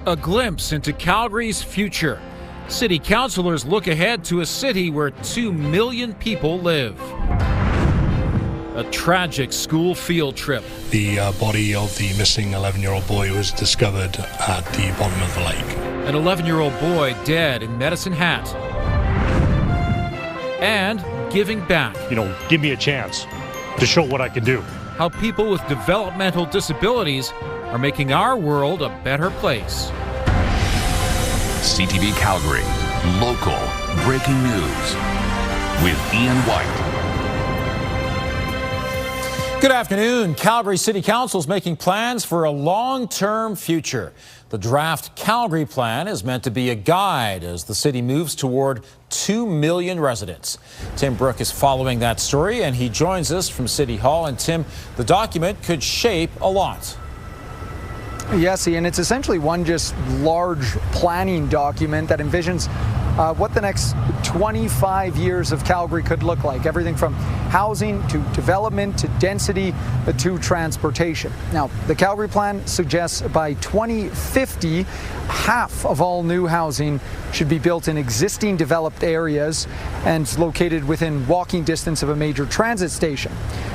A glimpse into Calgary's future. City councillors look ahead to a city where 2 million people live. A tragic school field trip. The body of the missing 11-year-old boy was discovered at the bottom of the lake. An 11-year-old boy dead in Medicine Hat. And giving back. Give me a chance to show what I can do. How people with developmental disabilities are making our world a better place. CTV Calgary, local breaking news with Ian White. Good afternoon. Calgary City Council is making plans for a long-term future. The draft Calgary plan is meant to be a guide as the city moves toward 2 million residents. Tim Brook is following that story, and he joins us from City Hall. And Tim, the document could shape a lot. Yes, Ian, it's essentially one just large planning document that envisions what the next 25 years of Calgary could look like. Everything from housing to development to density to transportation. Now, the Calgary plan suggests by 2050, half of all new housing should be built in existing developed areas and located within walking distance of a major transit station.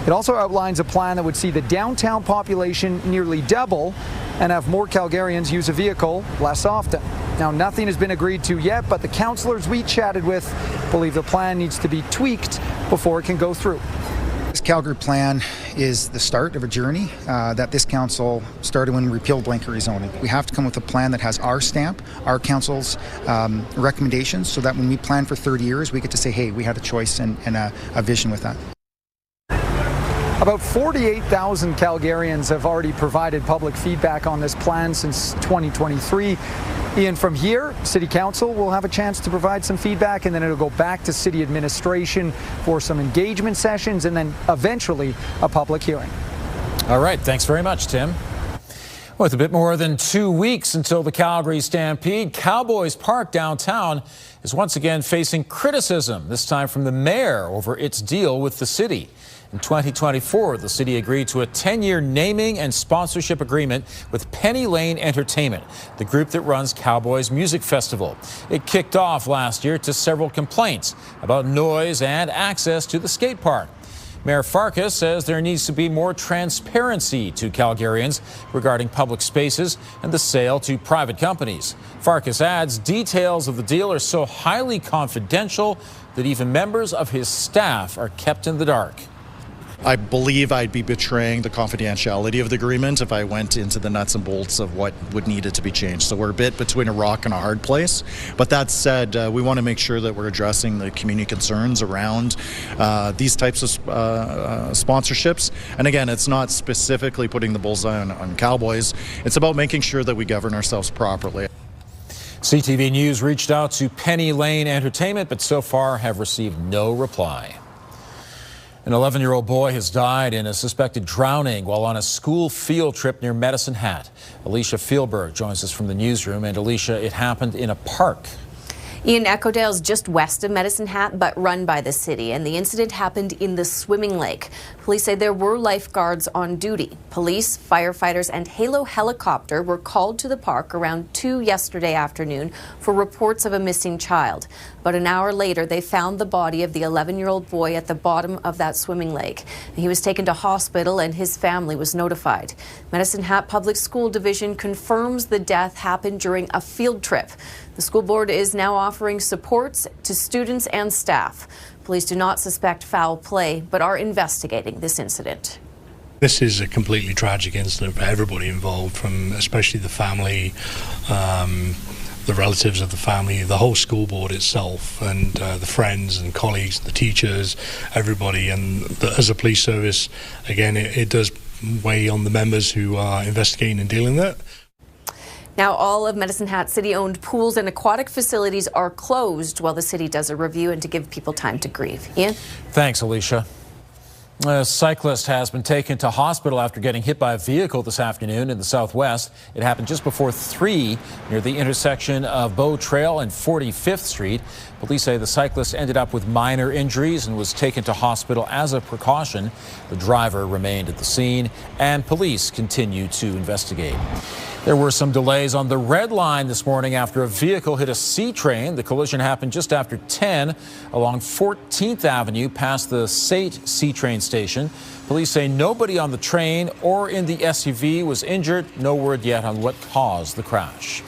It also outlines a plan that would see the downtown population nearly double and have more Calgarians use a vehicle less often. Now, nothing has been agreed to yet, but the councillors we chatted with believe the plan needs to be tweaked before it can go through. This Calgary plan is the start of a journey that this council started when we repealed blanket rezoning. We have to come with a plan that has our stamp, our council's recommendations, so that when we plan for 30 years, we get to say, hey, we had a choice and a vision with that. About 48,000 Calgarians have already provided public feedback on this plan since 2023. Ian, from here, City Council will have a chance to provide some feedback, and then it'll go back to City Administration for some engagement sessions, and then eventually a public hearing. All right, thanks very much, Tim. With a bit more than 2 weeks until the Calgary Stampede, Cowboys Park downtown is once again facing criticism, this time from the mayor over its deal with the city. In 2024, the city agreed to a 10-year naming and sponsorship agreement with Penny Lane Entertainment, the group that runs Cowboys Music Festival. It kicked off last year to several complaints about noise and access to the skate park. Mayor Farkas says there needs to be more transparency to Calgarians regarding public spaces and the sale to private companies. Farkas adds details of the deal are so highly confidential that even members of his staff are kept in the dark. I believe I'd be betraying the confidentiality of the agreement if I went into the nuts and bolts of what would need it to be changed. So we're a bit between a rock and a hard place. But that said, we want to make sure that we're addressing the community concerns around these types of sponsorships. And again, it's not specifically putting the bullseye on Cowboys. It's about making sure that we govern ourselves properly. CTV News reached out to Penny Lane Entertainment, but so far have received no reply. An 11-year-old boy has died in a suspected drowning while on a school field trip near Medicine Hat. Alicia Fielberg joins us from the newsroom. And Alicia, it happened in a park. Ian, Echodale's just west of Medicine Hat, but run by the city, and the incident happened in the swimming lake. Police say there were lifeguards on duty. Police, firefighters, and Halo helicopter were called to the park around 2 yesterday afternoon for reports of a missing child. About an hour later, they found the body of the 11-year-old boy at the bottom of that swimming lake. He was taken to hospital and his family was notified. Medicine Hat Public School Division confirms the death happened during a field trip. The school board is now offering supports to students and staff. Police do not suspect foul play, but are investigating this incident. This is a completely tragic incident for everybody involved, from especially the family, the relatives of the family, the whole school board itself, and the friends and colleagues, the teachers, everybody. And as a police service, again, it does weigh on the members who are investigating and dealing with it. Now, all of Medicine Hat city-owned pools and aquatic facilities are closed while the city does a review and to give people time to grieve. Ian? Thanks, Alicia. A cyclist has been taken to hospital after getting hit by a vehicle this afternoon in the southwest. It happened just before 3 near the intersection of Bow Trail and 45th Street. Police say the cyclist ended up with minor injuries and was taken to hospital as a precaution. The driver remained at the scene, and police continue to investigate. There were some delays on the Red Line this morning after a vehicle hit a C train. The collision happened just after 10 along 14th Avenue past the Sate C train station. Police say nobody on the train or in the SUV was injured. No word yet on what caused the crash.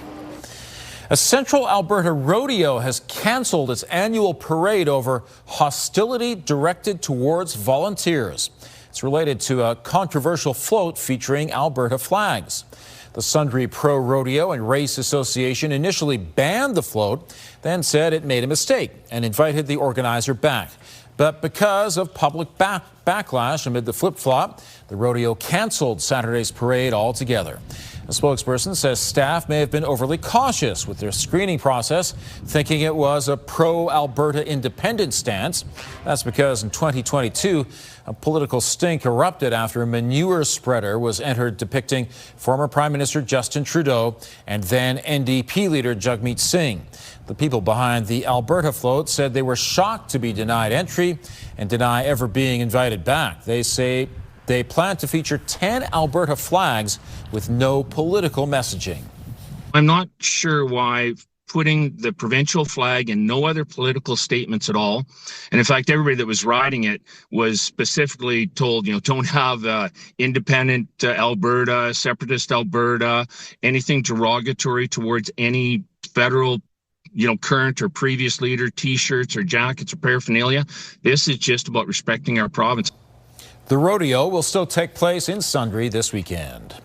A Central Alberta rodeo has canceled its annual parade over hostility directed towards volunteers. It's related to a controversial float featuring Alberta flags. The Sundre Pro Rodeo and Race Association initially banned the float, then said it made a mistake and invited the organizer back. But because of public backlash amid the flip-flop, the rodeo canceled Saturday's parade altogether. A spokesperson says staff may have been overly cautious with their screening process, thinking it was a pro-Alberta independent stance. That's because in 2022, a political stink erupted after a manure spreader was entered depicting former Prime Minister Justin Trudeau and then NDP leader Jagmeet Singh. The people behind the Alberta float said they were shocked to be denied entry and deny ever being invited back. They say they plan to feature 10 Alberta flags with no political messaging. I'm not sure why putting the provincial flag and no other political statements at all. And in fact, everybody that was riding it was specifically told, don't have independent Alberta, separatist Alberta, anything derogatory towards any federal current or previous leader, T-shirts or jackets or paraphernalia. This is just about respecting our province. The rodeo will still take place in Sundre this weekend.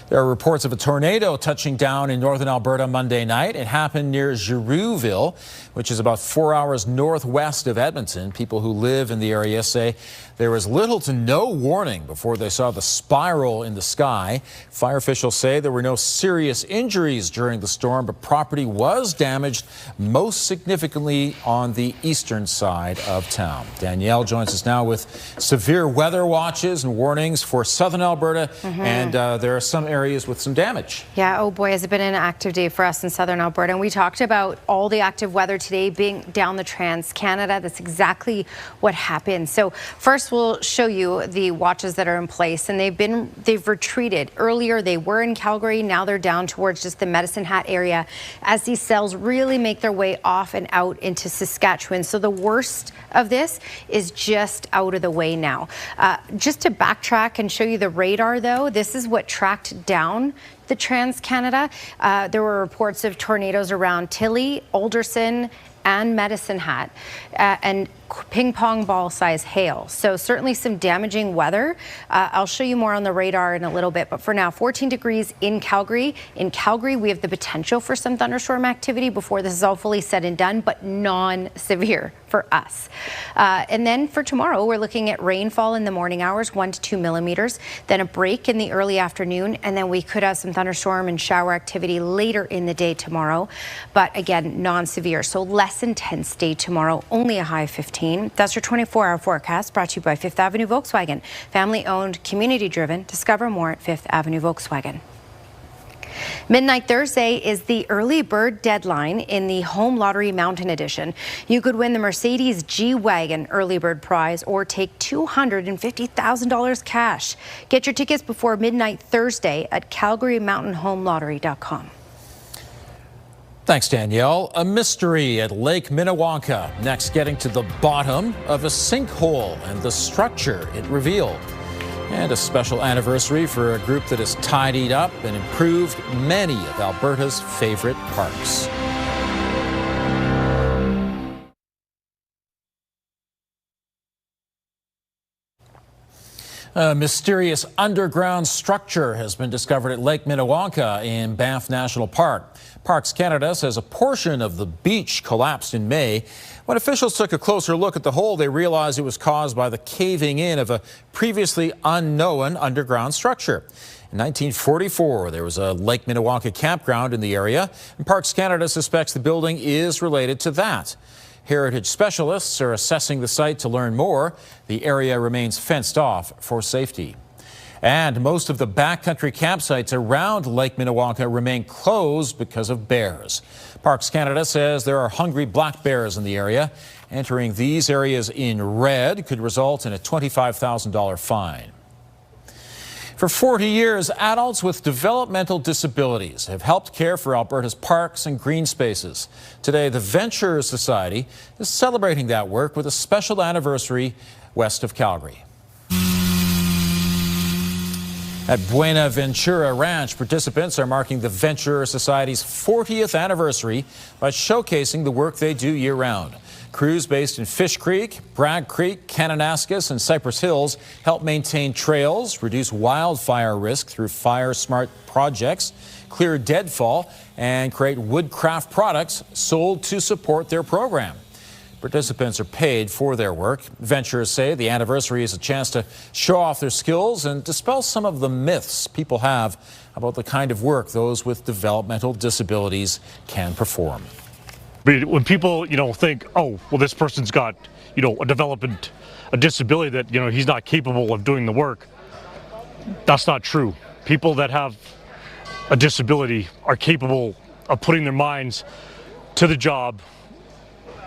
There are reports of a tornado touching down in northern Alberta Monday night. It happened near Girouville, which is about 4 hours northwest of Edmonton. People who live in the area say there was little to no warning before they saw the spiral in the sky. Fire officials say there were no serious injuries during the storm, but property was damaged, most significantly on the eastern side of town. Danielle joins us now with severe weather watches and warnings for southern Alberta, and there are some areas with some damage. Yeah, oh boy, has it been an active day for us in southern Alberta. And we talked about all the active weather today being down the Trans-Canada. That's exactly what happened. So first we'll show you the watches that are in place, and they've retreated. Earlier they were in Calgary, now they're down towards just the Medicine Hat area as these cells really make their way off and out into Saskatchewan. So the worst of this is just out of the way now. Just to backtrack and show you the radar though, this is what tracked down the Trans-Canada. There were reports of tornadoes around Tilly, Alderson, and Medicine Hat, and ping pong ball size hail. So certainly some damaging weather. I'll show you more on the radar in a little bit, but for now, 14 degrees in Calgary. In Calgary, we have the potential for some thunderstorm activity before this is all fully said and done, but non-severe for us. And then for tomorrow, we're looking at rainfall in the morning hours, 1 to 2 millimeters, then a break in the early afternoon, and then we could have some thunderstorm and shower activity later in the day tomorrow, but again, non-severe. So less intense day tomorrow, only a high of 15. That's your 24-hour forecast, brought to you by Fifth Avenue Volkswagen. Family-owned, community-driven. Discover more at Fifth Avenue Volkswagen. Midnight Thursday is the early bird deadline in the Home Lottery Mountain Edition. You could win the Mercedes G-Wagon early bird prize or take $250,000 cash. Get your tickets before midnight Thursday at CalgaryMountainHomeLottery.com. Thanks, Danielle. A mystery at Lake Minnewanka. Next, getting to the bottom of a sinkhole and the structure it revealed. And a special anniversary for a group that has tidied up and improved many of Alberta's favorite parks. A mysterious underground structure has been discovered at Lake Minnewanka in Banff National Park. Parks Canada says a portion of the beach collapsed in May. When officials took a closer look at the hole, they realized it was caused by the caving in of a previously unknown underground structure. In 1944, there was a Lake Minnewanka campground in the area, and Parks Canada suspects the building is related to that. Heritage specialists are assessing the site to learn more. The area remains fenced off for safety. And most of the backcountry campsites around Lake Minnewanka remain closed because of bears. Parks Canada says there are hungry black bears in the area. Entering these areas in red could result in a $25,000 fine. For 40 years, adults with developmental disabilities have helped care for Alberta's parks and green spaces. Today, the Venture Society is celebrating that work with a special anniversary west of Calgary. At Buena Ventura Ranch, participants are marking the Venture Society's 40th anniversary by showcasing the work they do year-round. Crews based in Fish Creek, Bragg Creek, Kananaskis, and Cypress Hills help maintain trails, reduce wildfire risk through fire-smart projects, clear deadfall, and create woodcraft products sold to support their program. Participants are paid for their work. Ventures say the anniversary is a chance to show off their skills and dispel some of the myths people have about the kind of work those with developmental disabilities can perform. When people, think, oh, well, this person's got, a disability that, he's not capable of doing the work, that's not true. People that have a disability are capable of putting their minds to the job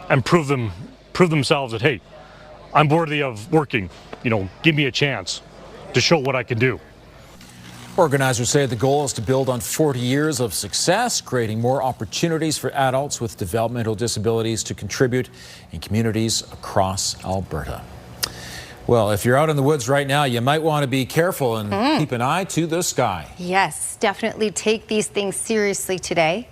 and prove themselves that, hey, I'm worthy of working, give me a chance to show what I can do. Organizers say the goal is to build on 40 years of success, creating more opportunities for adults with developmental disabilities to contribute in communities across Alberta. Well, if you're out in the woods right now, you might want to be careful and keep an eye to the sky. Yes, definitely take these things seriously today.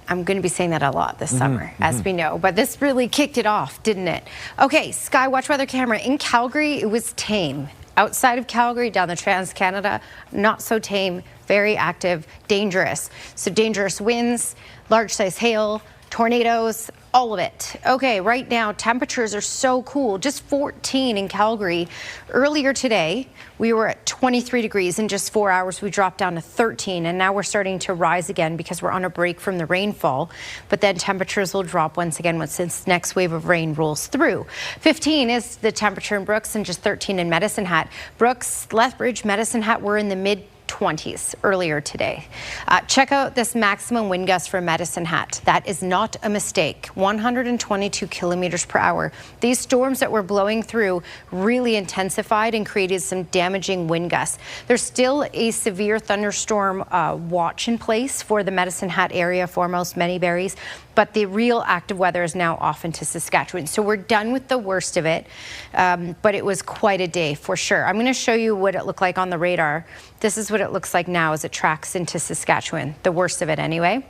I'm going to be saying that a lot this summer, as we know, but this really kicked it off, didn't it? Okay, Sky Watch weather camera in Calgary, it was tame. Outside of Calgary, down the Trans-Canada, not so tame, very active, dangerous. So dangerous winds, large size hail, tornadoes, all of it. Okay, right now temperatures are so cool, just 14 in Calgary. Earlier today, we were at 23 degrees. In just 4 hours, we dropped down to 13, and now we're starting to rise again because we're on a break from the rainfall. But then temperatures will drop once again once this next wave of rain rolls through. 15 is the temperature in Brooks and just 13 in Medicine Hat. Brooks, Lethbridge, Medicine Hat were in the mid-20s earlier today. Check out this maximum wind gust for Medicine Hat. That is not a mistake. 122 kilometers per hour. These storms that were blowing through really intensified and created some damaging wind gusts. There's still a severe thunderstorm watch in place for the Medicine Hat area, foremost many berries, but the real active weather is now off into Saskatchewan. So we're done with the worst of it, but it was quite a day for sure. I'm going to show you what it looked like on the radar. This is what it looks like now as it tracks into Saskatchewan, the worst of it anyway.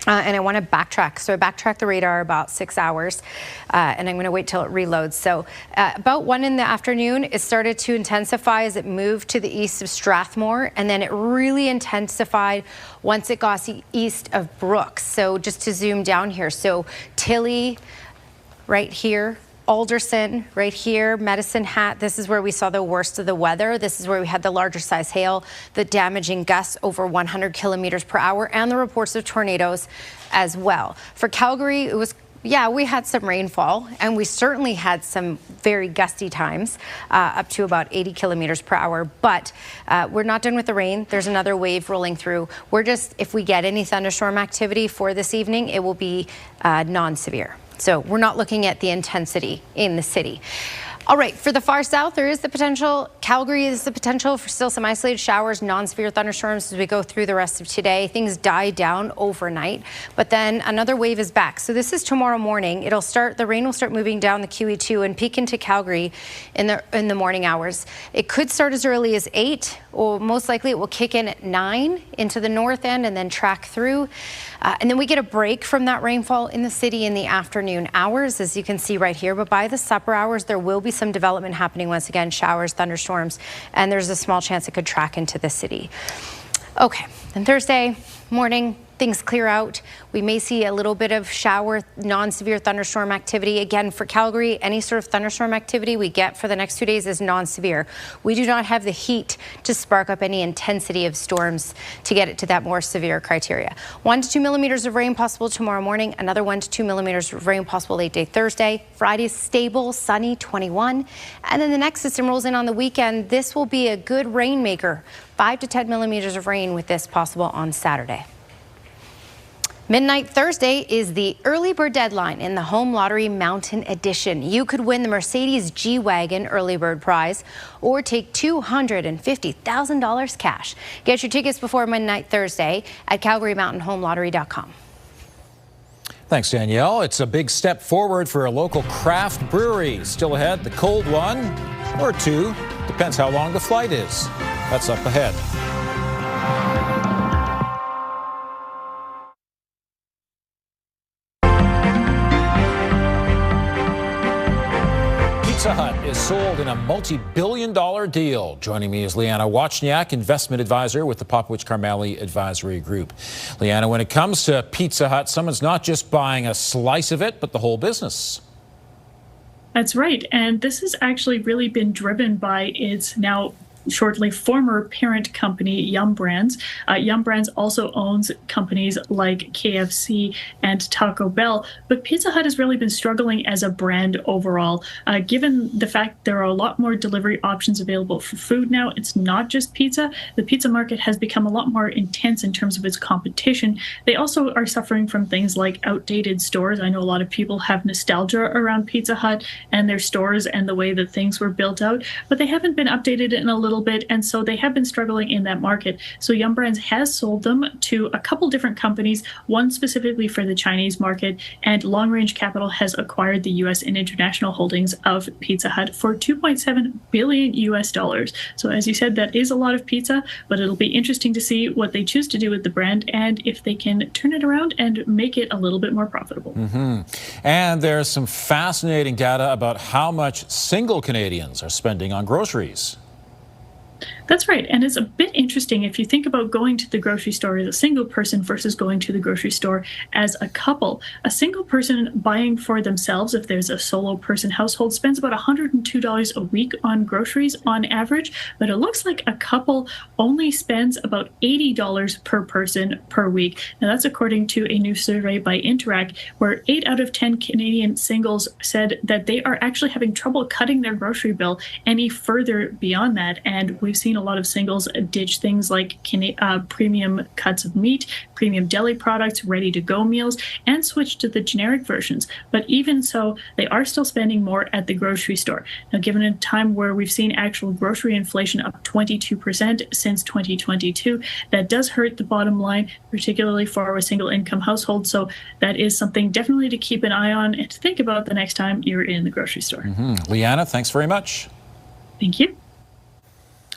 And I want to backtrack. So I backtracked the radar about 6 hours, and I'm going to wait till it reloads. So about 1 in the afternoon, it started to intensify as it moved to the east of Strathmore, and then it really intensified once it got east of Brooks. So just to zoom down here, so Tilly right here, Alderson right here, Medicine Hat, this is where we saw the worst of the weather. This is where we had the larger size hail, the damaging gusts over 100 kilometers per hour, and the reports of tornadoes as well. For Calgary, it was, we had some rainfall, and we certainly had some very gusty times, up to about 80 kilometers per hour, but we're not done with the rain. There's another wave rolling through. We're just, if we get any thunderstorm activity for this evening, it will be non-severe. So we're not looking at the intensity in the city. All right, for the far south, there is the potential, Calgary is the potential for still some isolated showers, non-severe thunderstorms as we go through the rest of today. Things die down overnight, but then another wave is back. So this is tomorrow morning. The rain will start moving down the QE2 and peak into Calgary in the morning hours. It could start as early as 8, or most likely it will kick in at 9 into the north end and then track through. And then we get a break from that rainfall in the city in the afternoon hours, as you can see right here. But by the supper hours, there will be some development happening once again, showers, thunderstorms, and there's a small chance it could track into the city. Okay, then Thursday morning, things clear out. We may see a little bit of shower, non-severe thunderstorm activity. Again, for Calgary, any sort of thunderstorm activity we get for the next 2 days is non-severe. We do not have the heat to spark up any intensity of storms to get it to that more severe criteria. 1 to 2 millimeters of rain possible tomorrow morning. Another 1 to 2 millimeters of rain possible late day Thursday. Friday, stable, sunny, 21. And then the next system rolls in on the weekend. This will be a good rainmaker. 5 to 10 millimeters of rain with this possible on Saturday. Midnight Thursday is the early bird deadline in the Home Lottery Mountain Edition. You could win the Mercedes G-Wagon early bird prize or take $250,000 cash. Get your tickets before midnight Thursday at CalgaryMountainHomeLottery.com. Thanks, Danielle. It's a big step forward for a local craft brewery. Still ahead, the cold one or two. Depends how long the flight is. That's up ahead. Pizza Hut is sold in a multi-billion-dollar deal. Joining me is Liana Wachniak, investment advisor with the Popowich-Karmali Advisory Group. Liana, when it comes to Pizza Hut, someone's not just buying a slice of it, but the whole business. That's right. And this has actually really been driven by its now shortly former parent company, Yum Brands. Yum Brands also owns companies like KFC and Taco Bell, but Pizza Hut has really been struggling as a brand overall. Given the fact there are a lot more delivery options available for food now, it's not just pizza. The pizza market has become a lot more intense in terms of its competition. They also are suffering from things like outdated stores. I know a lot of people have nostalgia around Pizza Hut and their stores and the way that things were built out, but they haven't been updated in a little bit, and so they have been struggling in that market. So Yum Brands has sold them to a couple different companies, one specifically for the Chinese market, and Long Range Capital has acquired the U.S. and international holdings of Pizza Hut for $2.7 billion US. So as you said, that is a lot of pizza, but it'll be interesting to see what they choose to do with the brand and if they can turn it around and make it a little bit more profitable. And there's some fascinating data about how much single Canadians are spending on groceries. That's right. And it's a bit interesting if you think about going to the grocery store as a single person versus going to the grocery store as a couple. A single person buying for themselves, if there's a solo person household, spends about $102 a week on groceries on average. But it looks like a couple only spends about $80 per person per week. Now, that's according to a new survey by Interac, where 8 out of 10 Canadian singles said that they are actually having trouble cutting their grocery bill any further beyond that. And we've seen a lot of singles ditch things like premium cuts of meat, premium deli products, ready-to-go meals, and switch to the generic versions. But even so, they are still spending more at the grocery store. Now, given a time where we've seen actual grocery inflation up 22% since 2022, that does hurt the bottom line, particularly for a single-income household. So that is something definitely to keep an eye on and to think about the next time you're in the grocery store. Liana, thanks very much. Thank you.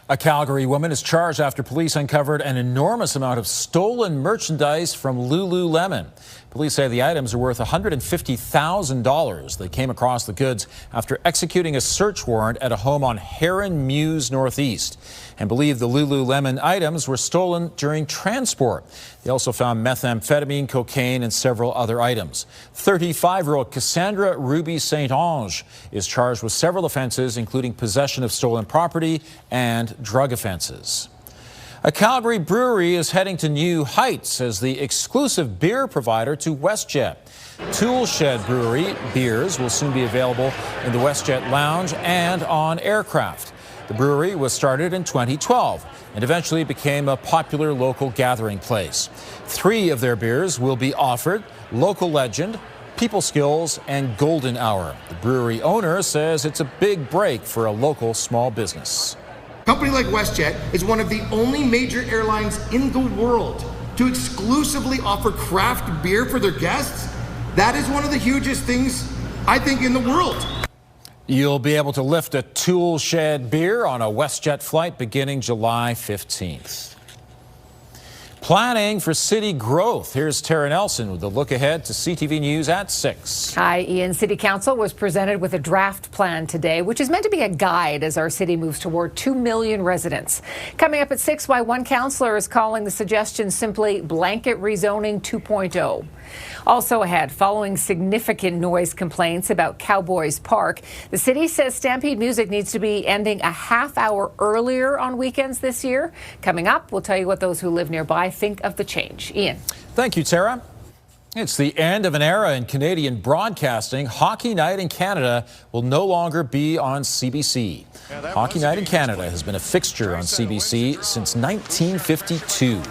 A Calgary woman is charged after police uncovered an enormous amount of stolen merchandise from Lululemon. Police say the items are worth $150,000. They came across the goods after executing a search warrant at a home on Heron Mews Northeast and believe the Lululemon items were stolen during transport. They also found methamphetamine, cocaine, and several other items. 35-year-old Cassandra Ruby St. Ange is charged with several offenses, including possession of stolen property and drug offenses. A Calgary brewery is heading to new heights as the exclusive beer provider to WestJet. Tool Shed Brewery beers will soon be available in the WestJet Lounge and on aircraft. The brewery was started in 2012 and eventually became a popular local gathering place. 3 of their beers will be offered: Local Legend, People Skills, and Golden Hour. The brewery owner says it's a big break for a local small business. A company like WestJet is one of the only major airlines in the world to exclusively offer craft beer for their guests. That is one of the hugest things, I think, in the world. You'll be able to lift a Tool Shed beer on a WestJet flight beginning July 15th. Planning for city growth. Here's Tara Nelson with a look ahead to CTV News at 6. Hi, Ian. City Council was presented with a draft plan today, which is meant to be a guide as our city moves toward 2 million residents. Coming up at 6, why one councillor is calling the suggestion simply blanket rezoning 2.0. Also ahead, following significant noise complaints about Cowboys Park, the city says Stampede music needs to be ending a half hour earlier on weekends this year. Coming up, we'll tell you what those who live nearby think of the change. Ian. Thank you, Tara. It's the end of an era in Canadian broadcasting. Hockey Night in Canada will no longer be on CBC. Hockey Night in Canada has been a fixture on CBC since 1952.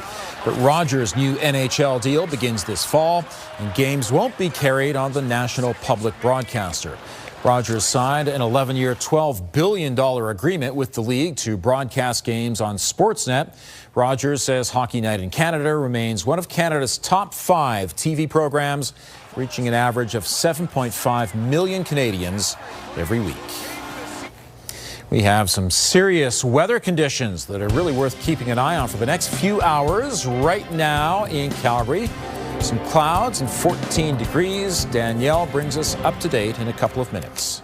But Rogers' new NHL deal begins this fall, and games won't be carried on the national public broadcaster. Rogers signed an 11-year, $12 billion agreement with the league to broadcast games on Sportsnet. Rogers says Hockey Night in Canada remains one of Canada's top 5 TV programs, reaching an average of 7.5 million Canadians every week. We have some serious weather conditions that are really worth keeping an eye on for the next few hours. Right now in Calgary, some clouds and 14 degrees. Danielle brings us up to date in a couple of minutes.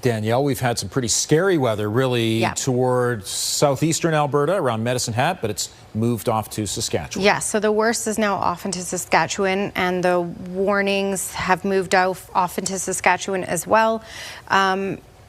Danielle, we've had some pretty scary weather really towards southeastern Alberta around Medicine Hat, but it's moved off to Saskatchewan. Yeah, so the worst is now off into Saskatchewan, and the warnings have moved off into Saskatchewan as well.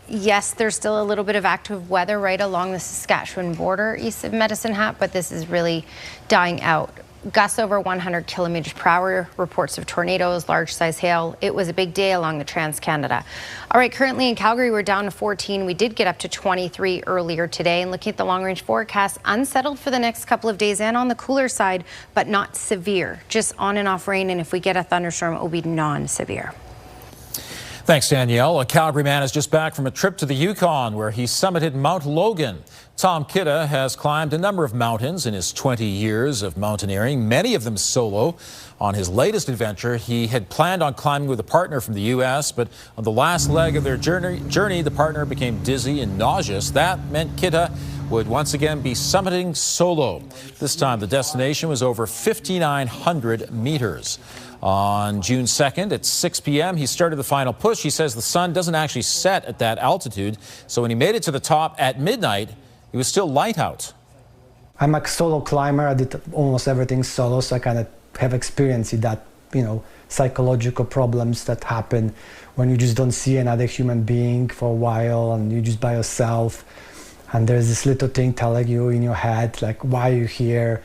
Yes, there's still a little bit of active weather right along the Saskatchewan border east of Medicine Hat, but this is really dying out. Gusts over 100 kilometers per hour, reports of tornadoes, large size hail. It was a big day along the Trans-Canada. All right, currently in Calgary, we're down to 14. We did get up to 23 earlier today. And looking at the long range forecast, unsettled for the next couple of days and on the cooler side, but not severe, just on and off rain. And if we get a thunderstorm, it will be non-severe. Thanks, Danielle. A Calgary man is just back from a trip to the Yukon where he summited Mount Logan. Tom Kidda has climbed a number of mountains in his 20 years of mountaineering, many of them solo. On his latest adventure, he had planned on climbing with a partner from the U.S., but on the last leg of their journey, the partner became dizzy and nauseous. That meant Kidda would once again be summiting solo. This time, the destination was over 5,900 meters. On June 2nd at 6 p.m., he started the final push. He says the sun doesn't actually set at that altitude, so when he made it to the top at midnight, it was still light out. I'm a solo climber. I did almost everything solo, so I kind of have experience in that, psychological problems that happen when you just don't see another human being for a while and you're just by yourself. And there's this little thing telling you in your head, like, why are you here?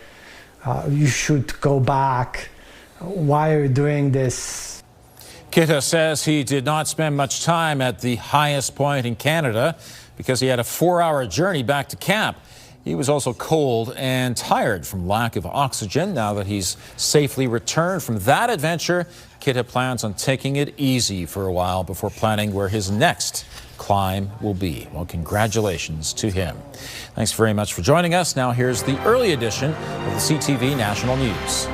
You should go back. Why are you doing this? Kidda says he did not spend much time at the highest point in Canada because he had a 4-hour journey back to camp. He was also cold and tired from lack of oxygen. Now that he's safely returned from that adventure, Kidda plans on taking it easy for a while before planning where his next climb will be. Well, congratulations to him. Thanks very much for joining us. Now here's the early edition of the CTV National News.